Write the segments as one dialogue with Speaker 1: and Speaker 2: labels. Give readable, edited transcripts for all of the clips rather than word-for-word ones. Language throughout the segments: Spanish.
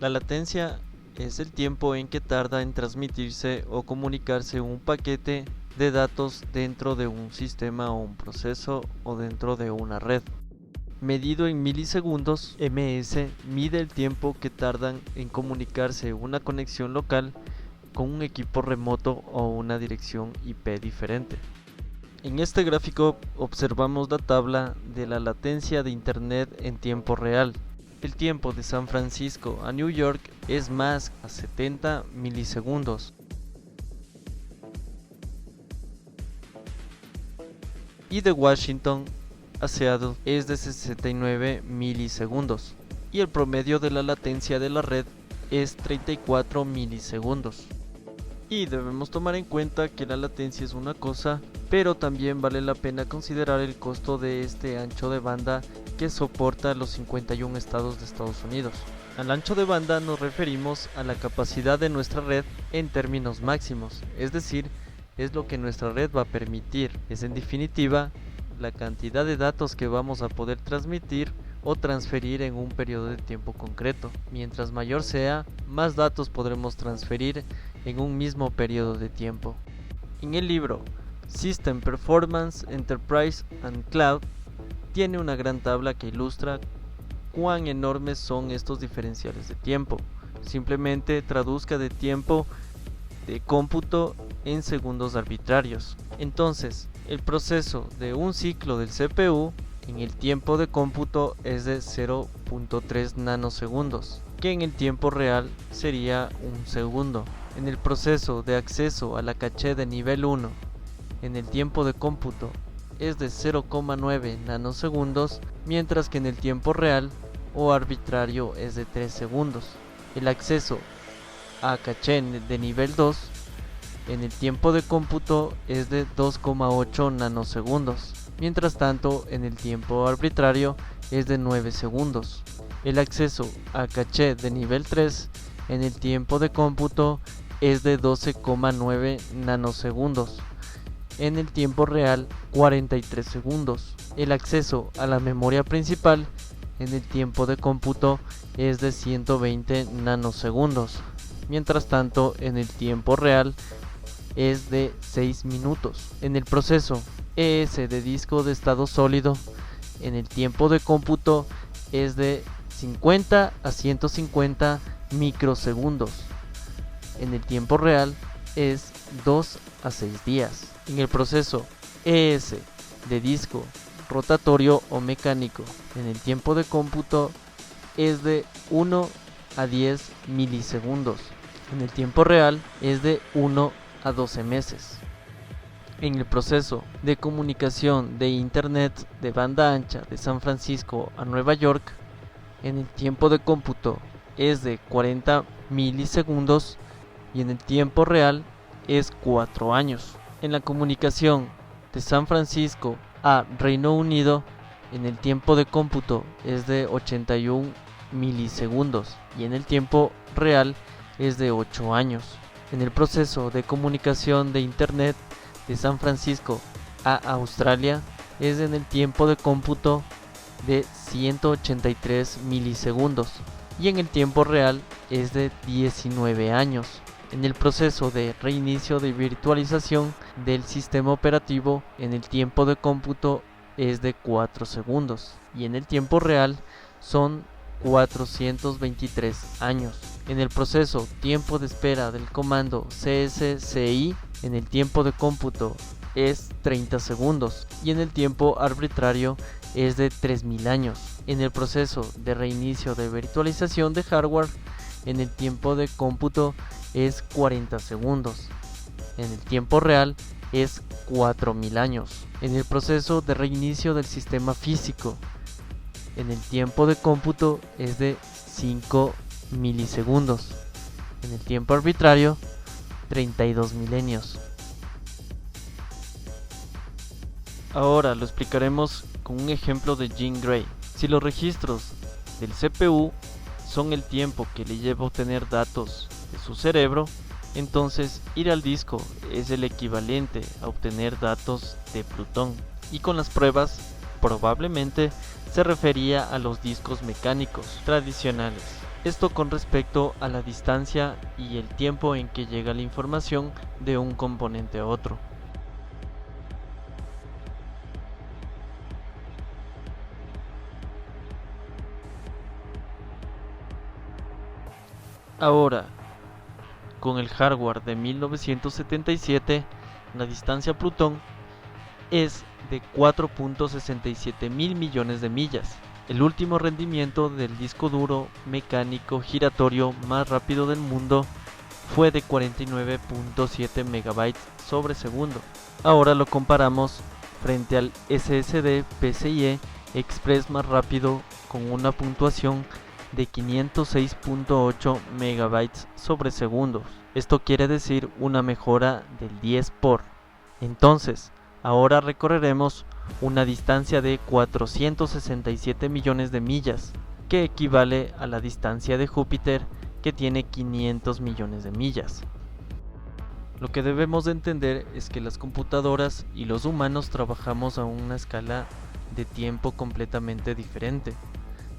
Speaker 1: La latencia es el tiempo en que tarda en transmitirse o comunicarse un paquete de datos dentro de un sistema o un proceso o dentro de una red. Medido en milisegundos, ms mide el tiempo que tardan en comunicarse una conexión local con un equipo remoto o una dirección IP diferente. En este gráfico observamos la tabla de la latencia de Internet en tiempo real. El tiempo de San Francisco a New York es más a 70 milisegundos. Y de Washington a Seattle es de 69 milisegundos. Y el promedio de la latencia de la red es 34 milisegundos. Y debemos tomar en cuenta que la latencia es una cosa, pero también vale la pena considerar el costo de este ancho de banda que soporta los 51 estados de Estados Unidos. Al ancho de banda nos referimos a la capacidad de nuestra red en términos máximos, es decir, es lo que nuestra red va a permitir, es en definitiva la cantidad de datos que vamos a poder transmitir o transferir en un periodo de tiempo concreto. Mientras mayor sea, más datos podremos transferir en un mismo periodo de tiempo. En el libro System Performance, Enterprise and Cloud tiene una gran tabla que ilustra cuán enormes son estos diferenciales de tiempo. Simplemente traduzca de tiempo de cómputo en segundos arbitrarios. Entonces, el proceso de un ciclo del CPU en el tiempo de cómputo es de 0.3 nanosegundos, que en el tiempo real sería un segundo. En el proceso de acceso a la caché de nivel 1, en el tiempo de cómputo es de 0.9 nanosegundos, mientras que en el tiempo real o arbitrario es de 3 segundos. El acceso a caché de nivel 2 en el tiempo de cómputo es de 2.8 nanosegundos, mientras tanto en el tiempo arbitrario es de 9 segundos. El acceso a caché de nivel 3 en el tiempo de cómputo es de 12.9 nanosegundos, en el tiempo real 43 segundos. El acceso a la memoria principal en el tiempo de cómputo es de 120 nanosegundos, mientras tanto en el tiempo real es de 6 minutos. En el proceso ES de disco de estado sólido, en el tiempo de cómputo es de 50 a 150 microsegundos. En el tiempo real es 2 a 6 días. En el proceso ES de disco rotatorio o mecánico, en el tiempo de cómputo es de 1 a 10 milisegundos. En el tiempo real es de 1 a 12 meses. En el proceso de comunicación de Internet de banda ancha de San Francisco a Nueva York, en el tiempo de cómputo es de 40 milisegundos y en el tiempo real es 4 años. En la comunicación de San Francisco a Reino Unido, en el tiempo de cómputo es de 81 milisegundos y en el tiempo real es de 8 años. En el proceso de comunicación de Internet de San Francisco a Australia es en el tiempo de cómputo de 183 milisegundos y en el tiempo real es de 19 años. En el proceso de reinicio de virtualización del sistema operativo, en el tiempo de cómputo es de 4 segundos y en el tiempo real son 423 años. En el proceso tiempo de espera del comando CSCI, en el tiempo de cómputo es 30 segundos y en el tiempo arbitrario es de 3000 años. En el proceso de reinicio de virtualización de hardware, en el tiempo de cómputo es 40 segundos. En el tiempo real es 4000 años. En el proceso de reinicio del sistema físico, en el tiempo de cómputo es de 5 milisegundos. En el tiempo arbitrario, 32 milenios. Ahora lo explicaremos con un ejemplo de Jean Grey. Si los registros del CPU son el tiempo que le lleva a obtener datos de su cerebro, entonces ir al disco es el equivalente a obtener datos de Plutón. Y con las pruebas, probablemente se refería a los discos mecánicos tradicionales. Esto con respecto a la distancia y el tiempo en que llega la información de un componente a otro. Ahora, con el hardware de 1977, la distancia a Plutón es de 4.67 mil millones de millas. El último rendimiento del disco duro mecánico giratorio más rápido del mundo fue de 49.7 megabytes sobre segundo. Ahora lo comparamos frente al SSD PCIe Express más rápido con una puntuación de 506.8 megabytes sobre segundo. Esto quiere decir una mejora del 10 por. Entonces, ahora recorreremos una distancia de 467 millones de millas, que equivale a la distancia de Júpiter, que tiene 500 millones de millas. Lo que debemos de entender es que las computadoras y los humanos trabajamos a una escala de tiempo completamente diferente.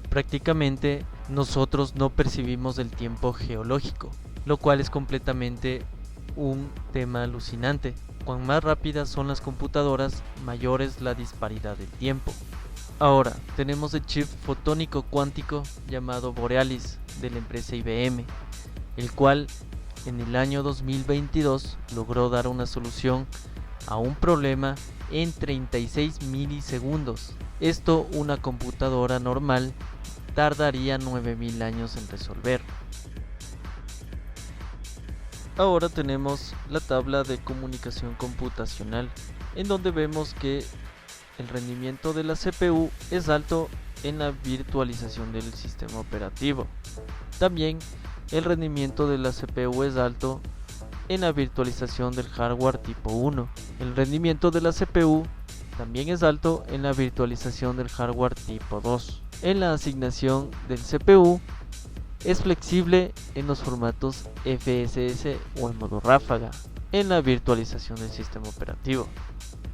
Speaker 1: Prácticamente nosotros no percibimos el tiempo geológico, lo cual es completamente un tema alucinante. Cuanto más rápidas son las computadoras, mayor es la disparidad del tiempo. Ahora, tenemos el chip fotónico cuántico llamado Borealis de la empresa IBM, el cual en el año 2022 logró dar una solución a un problema en 36 milisegundos. Esto una computadora normal tardaría 9000 años en resolver. Ahora tenemos la tabla de comunicación computacional, en donde vemos que el rendimiento de la CPU es alto en la virtualización del sistema operativo. También el rendimiento de la CPU es alto en la virtualización del hardware tipo 1. El rendimiento de la CPU también es alto en la virtualización del hardware tipo 2. En la asignación del CPU es flexible en los formatos FSS o en modo ráfaga, en la virtualización del sistema operativo.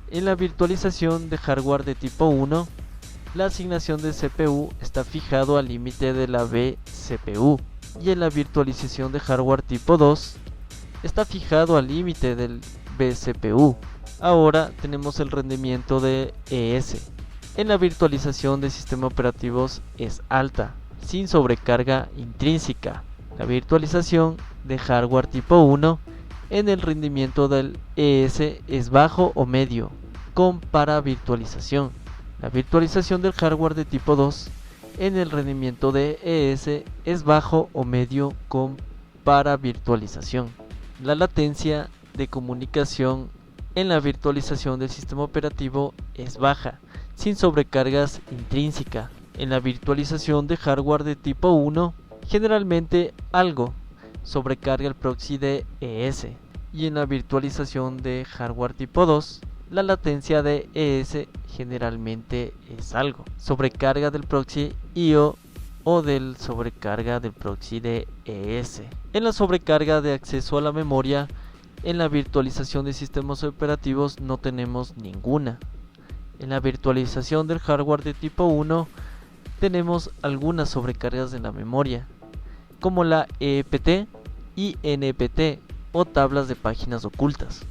Speaker 1: En la virtualización de hardware de tipo 1, la asignación de CPU está fijado al límite de la vCPU, y en la virtualización de hardware tipo 2 está fijado al límite del vCPU. Ahora tenemos el rendimiento de ES. En la virtualización de sistemas operativos es alta, sin sobrecarga intrínseca. La virtualización de hardware tipo 1 en el rendimiento del ES es bajo o medio, con paravirtualización. La virtualización del hardware de tipo 2 en el rendimiento de ES es bajo o medio, con paravirtualización. La latencia de comunicación en la virtualización del sistema operativo es baja, sin sobrecargas intrínsecas. En la virtualización de hardware de tipo 1, generalmente algo sobrecarga el proxy de ES, y en la virtualización de hardware tipo 2, la latencia de ES generalmente es algo sobrecarga del proxy IO o del sobrecarga del proxy de ES. En la sobrecarga de acceso a la memoria, en la virtualización de sistemas operativos no tenemos ninguna. En la virtualización del hardware de tipo 1 tenemos algunas sobrecargas de la memoria, como la EPT y NPT o tablas de páginas ocultas.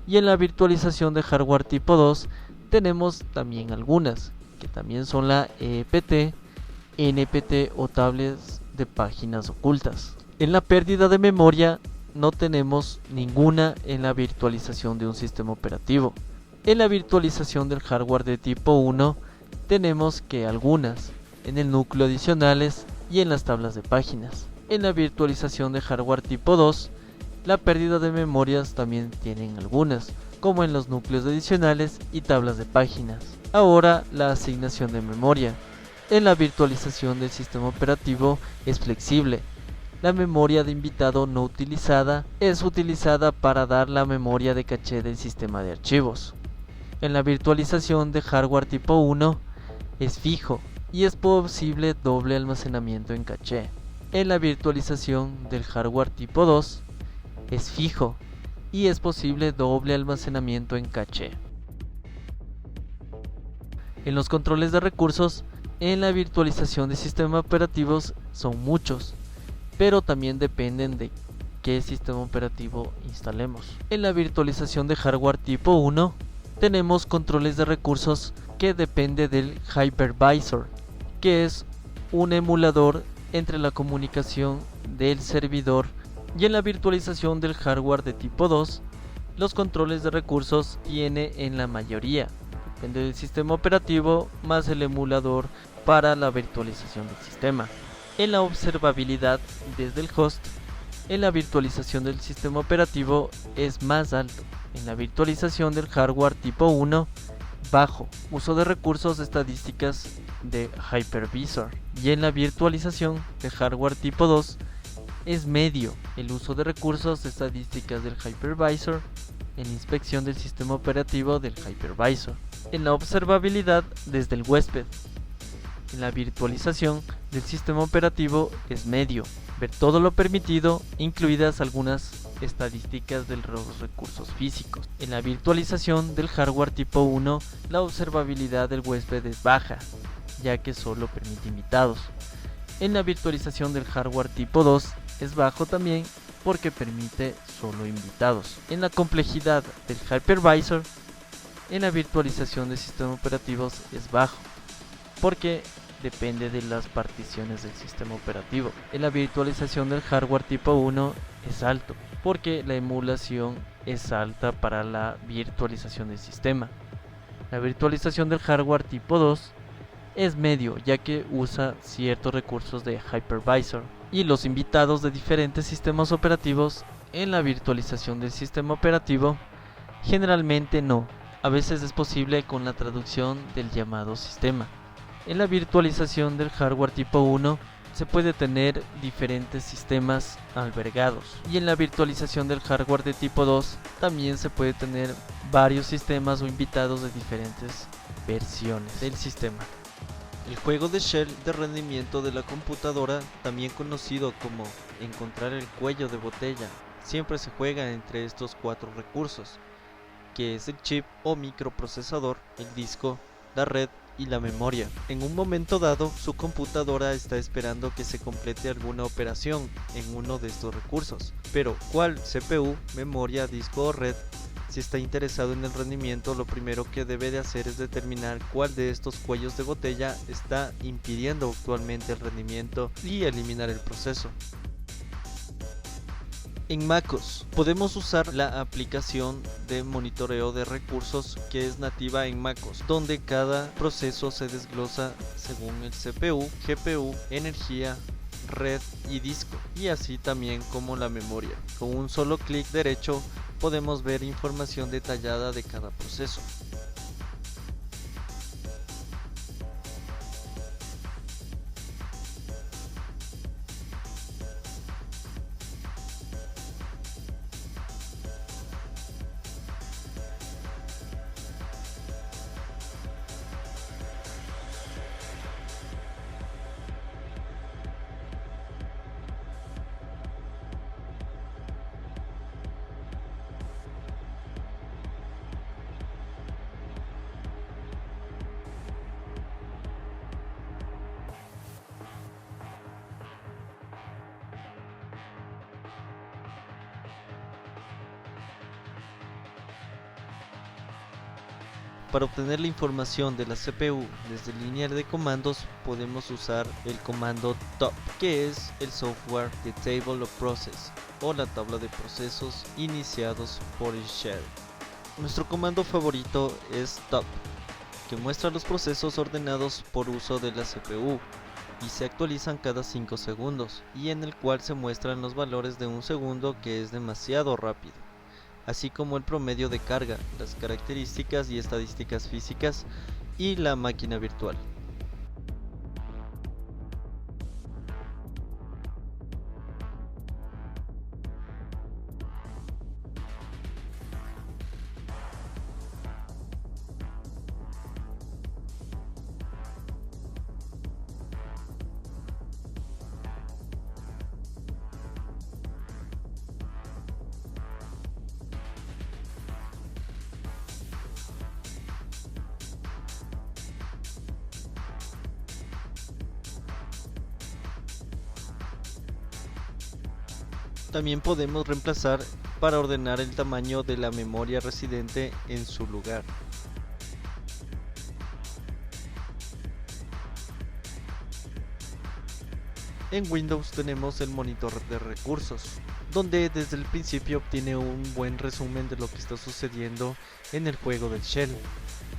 Speaker 1: Y en la virtualización de hardware tipo 2 tenemos también algunas, que también son la EPT, NPT o tablas de páginas ocultas. En la pérdida de memoria no tenemos ninguna en la virtualización de un sistema operativo. En la virtualización del hardware de tipo 1 tenemos que algunas en el núcleo adicionales y en las tablas de páginas. En la virtualización de hardware tipo 2, la pérdida de memorias también tienen algunas, como en los núcleos adicionales y tablas de páginas. Ahora la asignación de memoria. En la virtualización del sistema operativo es flexible. La memoria de invitado no utilizada es utilizada para dar la memoria de caché del sistema de archivos. En la virtualización de hardware tipo 1 es fijo y es posible doble almacenamiento en caché. En la virtualización del hardware tipo 2 es fijo y es posible doble almacenamiento en caché. En los controles de recursos En la virtualización de sistemas operativos son muchos, pero también dependen de qué sistema operativo instalemos. En la virtualización de hardware tipo 1 tenemos controles de recursos que depende del hypervisor, que es un emulador entre la comunicación del servidor. Y en la virtualización del hardware de tipo 2, los controles de recursos tiene en la mayoría, depende del sistema operativo más el emulador para la virtualización del sistema. En la observabilidad desde el host, en la virtualización del sistema operativo es más alto. En la virtualización del hardware tipo 1, bajo, uso de recursos estadísticas de hypervisor. Y en la virtualización de hardware tipo 2 es medio, el uso de recursos estadísticas del hypervisor en inspección del sistema operativo del hypervisor. En la observabilidad desde el huésped, en la virtualización del sistema operativo es medio, ver todo lo permitido, incluidas algunas estadísticas de los recursos físicos. En la virtualización del hardware tipo 1, la observabilidad del huésped es baja, ya que solo permite invitados. En la virtualización del hardware tipo 2 es bajo también porque permite solo invitados. En la complejidad del hypervisor, en la virtualización de sistemas operativos es bajo porque depende de las particiones del sistema operativo. En la virtualización del hardware tipo 1 es alto porque la emulación es alta para la virtualización del sistema. La virtualización del hardware tipo 2 es medio, ya que usa ciertos recursos de hypervisor. Y los invitados de diferentes sistemas operativos en la virtualización del sistema operativo generalmente no. A veces es posible con la traducción del llamado sistema. En la virtualización del hardware tipo 1 se puede tener diferentes sistemas albergados. Y en la virtualización del hardware de tipo 2 también se puede tener varios sistemas o invitados de diferentes versiones del sistema. El juego de shell de rendimiento de la computadora, también conocido como encontrar el cuello de botella, siempre se juega entre estos 4 recursos, que es el chip o microprocesador, el disco, la red y la memoria. En un momento dado, su computadora está esperando que se complete alguna operación en uno de estos recursos, pero ¿cuál CPU, memoria, disco o red? Si está interesado en el rendimiento, lo primero que debe de hacer es determinar cuál de estos cuellos de botella está impidiendo actualmente el rendimiento y eliminar el proceso. En MacOS podemos usar la aplicación de monitoreo de recursos que es nativa en MacOS, donde cada proceso se desglosa según el CPU, GPU, energía, red y disco, y así también como la memoria. Con un solo clic derecho podemos ver información detallada de cada proceso. Para obtener la información de la CPU desde el lineal de comandos podemos usar el comando top, que es el software de Table of Process o la tabla de procesos iniciados por el shell. Nuestro comando favorito es top, que muestra los procesos ordenados por uso de la CPU y se actualizan cada 5 segundos, y en el cual se muestran los valores de un segundo, que es demasiado rápido, así como el promedio de carga, las características y estadísticas físicas y la máquina virtual. También podemos reemplazar para ordenar el tamaño de la memoria residente en su lugar. En Windows tenemos el monitor de recursos, donde desde el principio obtiene un buen resumen de lo que está sucediendo en el juego del Shell,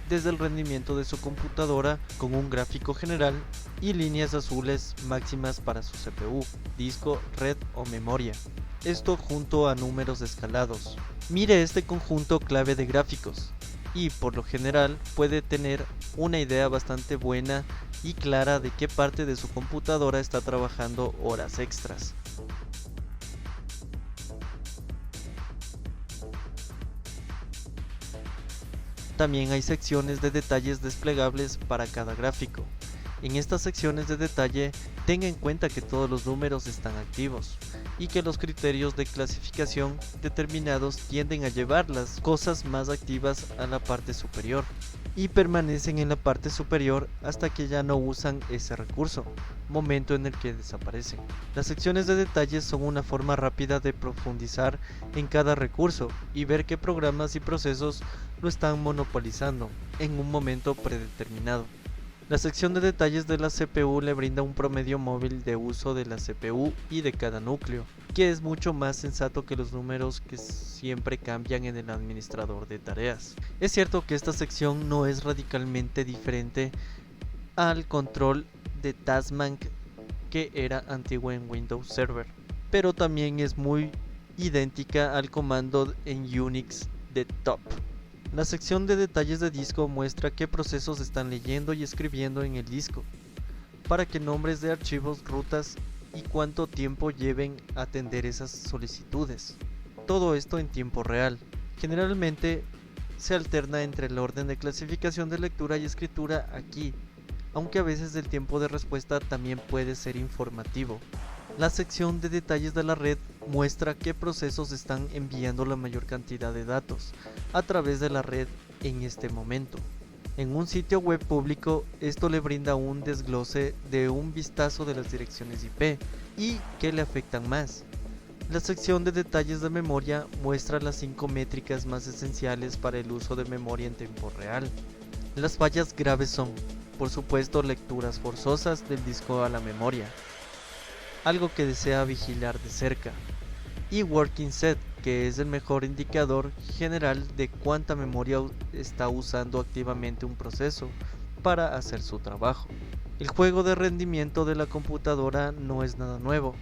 Speaker 1: desde el rendimiento de su computadora con un gráfico general y líneas azules máximas para su CPU, disco, red o memoria. Esto junto a números escalados. Mire este conjunto clave de gráficos y por lo general puede tener una idea bastante buena y clara de qué parte de su computadora está trabajando horas extras. También hay secciones de detalles desplegables para cada gráfico. En estas secciones de detalle, tenga en cuenta que todos los números están activos y que los criterios de clasificación determinados tienden a llevar las cosas más activas a la parte superior y permanecen en la parte superior hasta que ya no usan ese recurso, momento en el que desaparecen. Las secciones de detalles son una forma rápida de profundizar en cada recurso y ver qué programas y procesos lo están monopolizando en un momento predeterminado. La sección de detalles de la CPU le brinda un promedio móvil de uso de la CPU y de cada núcleo, que es mucho más sensato que los números que siempre cambian en el administrador de tareas. Es cierto que esta sección no es radicalmente diferente al control de taskbank que era antiguo en Windows Server, pero también es muy idéntica al comando en Unix de top. La sección de detalles de disco muestra qué procesos están leyendo y escribiendo en el disco, para que nombres de archivos, rutas y cuánto tiempo lleven a atender esas solicitudes. Todo esto en tiempo real. Generalmente se alterna entre el orden de clasificación de lectura y escritura aquí, aunque a veces el tiempo de respuesta también puede ser informativo. La sección de detalles de la red muestra qué procesos están enviando la mayor cantidad de datos a través de la red en este momento. En un sitio web público, esto le brinda un desglose de un vistazo de las direcciones IP y qué le afectan más. La sección de detalles de memoria muestra las 5 métricas más esenciales para el uso de memoria en tiempo real. Las fallas graves son, por supuesto, lecturas forzosas del disco a la memoria, algo que desea vigilar de cerca, y Working Set, que es el mejor indicador general de cuánta memoria está usando activamente un proceso para hacer su trabajo. El juego de rendimiento de la computadora no es nada nuevo,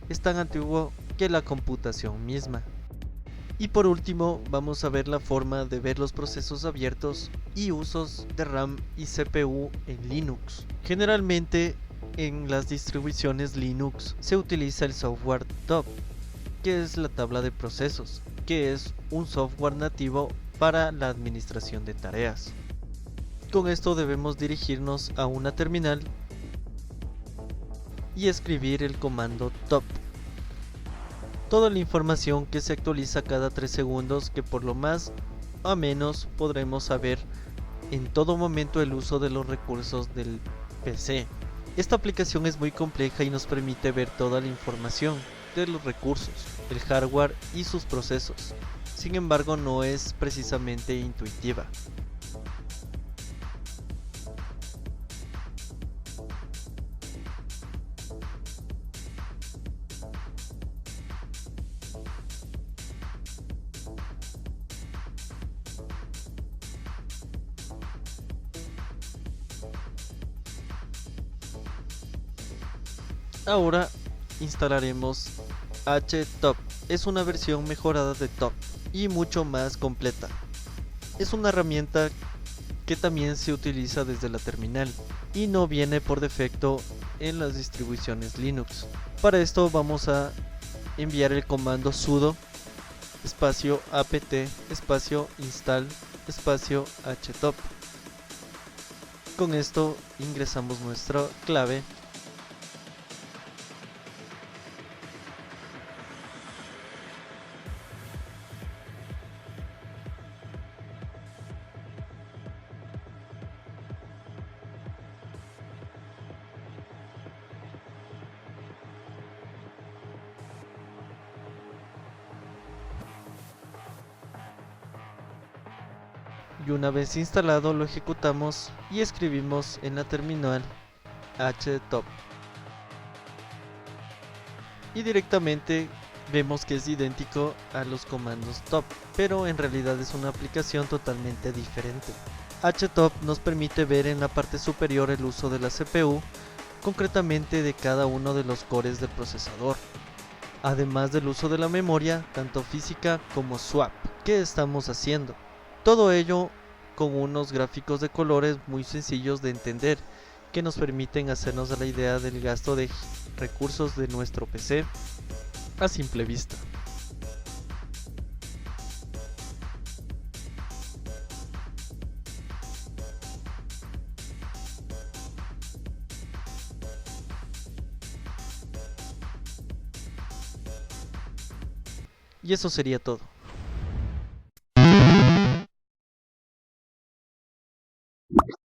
Speaker 1: es tan antiguo que la computación misma. Y por último, vamos a ver la forma de ver los procesos abiertos y usos de RAM y CPU en Linux. Generalmente, en las distribuciones Linux se utiliza el software top, que es la tabla de procesos, que es un software nativo para la administración de tareas. Con esto debemos dirigirnos a una terminal y escribir el comando top. Toda la información que se actualiza cada 3 segundos, que por lo más o menos podremos saber en todo momento el uso de los recursos del PC. Esta aplicación es muy compleja y nos permite ver toda la información de los recursos, el hardware y sus procesos. Sin embargo, no es precisamente intuitiva. Ahora instalaremos HTOP. Es una versión mejorada de Top y mucho más completa. Es una herramienta que también se utiliza desde la terminal y no viene por defecto en las distribuciones Linux. Para esto vamos a enviar el comando sudo espacio apt espacio install espacio htop. Con esto ingresamos nuestra clave y una vez instalado lo ejecutamos y escribimos en la terminal htop y directamente vemos que es idéntico a los comandos top, pero en realidad es una aplicación totalmente diferente. Htop nos permite ver en la parte superior el uso de la CPU, concretamente de cada uno de los cores del procesador, además del uso de la memoria, tanto física como swap, que estamos haciendo. Todo ello con unos gráficos de colores muy sencillos de entender, que nos permiten hacernos a la idea del gasto de recursos de nuestro PC a simple vista. Y eso sería todo.